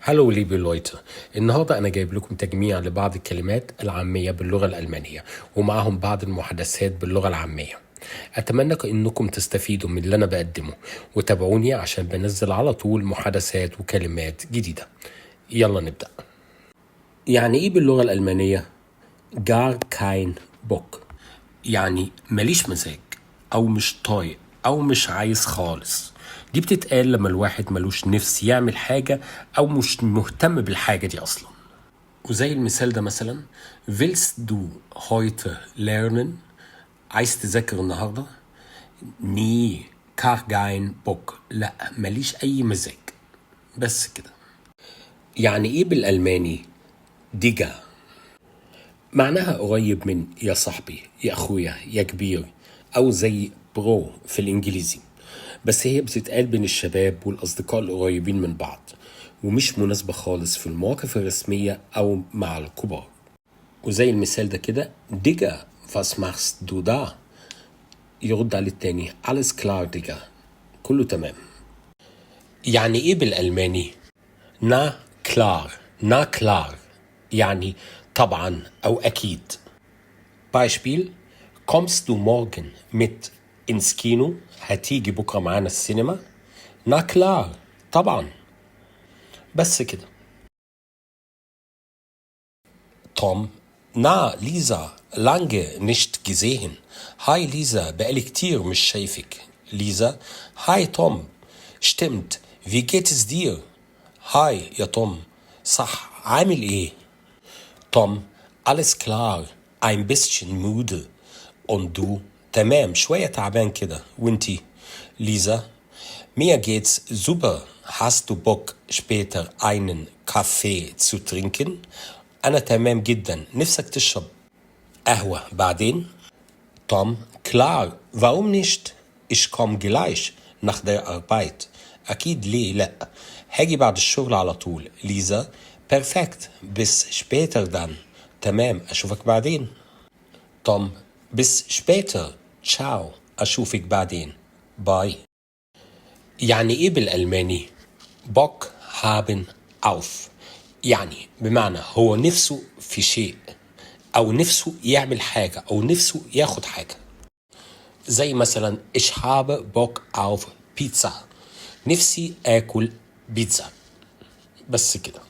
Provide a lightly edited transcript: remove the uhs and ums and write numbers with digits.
هلو ليبي لويتر. النهاردة أنا جايب لكم تجميع لبعض الكلمات العامية باللغة الألمانية ومعهم بعض المحادثات باللغة العامية. أتمنى أنكم تستفيدوا من اللي أنا بقدمه وتابعوني عشان بنزل على طول محادثات وكلمات جديدة. يلا نبدأ. يعني إيه باللغة الألمانية؟ gar kein Bock، يعني ماليش مزاج أو مش طايق أو مش عايز خالص. دي بتتقال لما الواحد ملوش نفس يعمل حاجة أو مش مهتم بالحاجة دي أصلا. وزي المثال ده مثلا willst du heute lernen؟ عايز تذاكر النهاردة؟ nee gar kein Bock، لا ماليش أي مزاج. بس كده. يعني إيه بالألماني ديجا؟ معناها قريب من يا صاحبي يا أخويا يا كبير، أو زي برو في الإنجليزي، بس هي بتتقال بين الشباب والأصدقاء القريبين من بعض، ومش مناسبة خالص في المواقف الرسمية أو مع الكبار. وزي المثال ده كده ديجا was machst du da؟ يرد عليه التاني alles klar ديجا، كله تمام. يعني إيه بالألماني نا كلار؟ نا كلار يعني طبعا أو أكيد. Beispiel: kommst du morgen mit ins Kino؟ هتيجي بكرة معانا السينما؟ na klar طبعا. بس كده. توم: na Lisa lange nicht gesehen. هاي ليزا بقالي كتير مش شايفك. ليزا: هاي توم. stimmt wie geht es dir؟ هاي يا توم، صح عامل ايه؟ توم: alles klar ein bisschen müde. und du؟ تمام شوية تعبان كده، وانتي؟ ليزا: mir geht's super. Hast du Bock später einen Kaffee zu trinken؟ أنا تمام جدا، نفسك تشرب قهوة بعدين؟ توم: klar warum nicht؟ ich komm gleich nach der Arbeit. أكيد ليه لأ، هاجي بعد الشغل على طول. ليزا: perfekt bis später dann. تمام أشوفك بعدين. توم: bis später ciao، أشوفك بعدين، باي. يعني إيه بالألماني بوك هابن أوف؟ يعني بمعنى هو نفسه في شيء أو نفسه يعمل حاجة أو نفسه ياخد حاجة. زي مثلا ich habe Bock auf Pizza، نفسي آكل بيتزا. بس كده.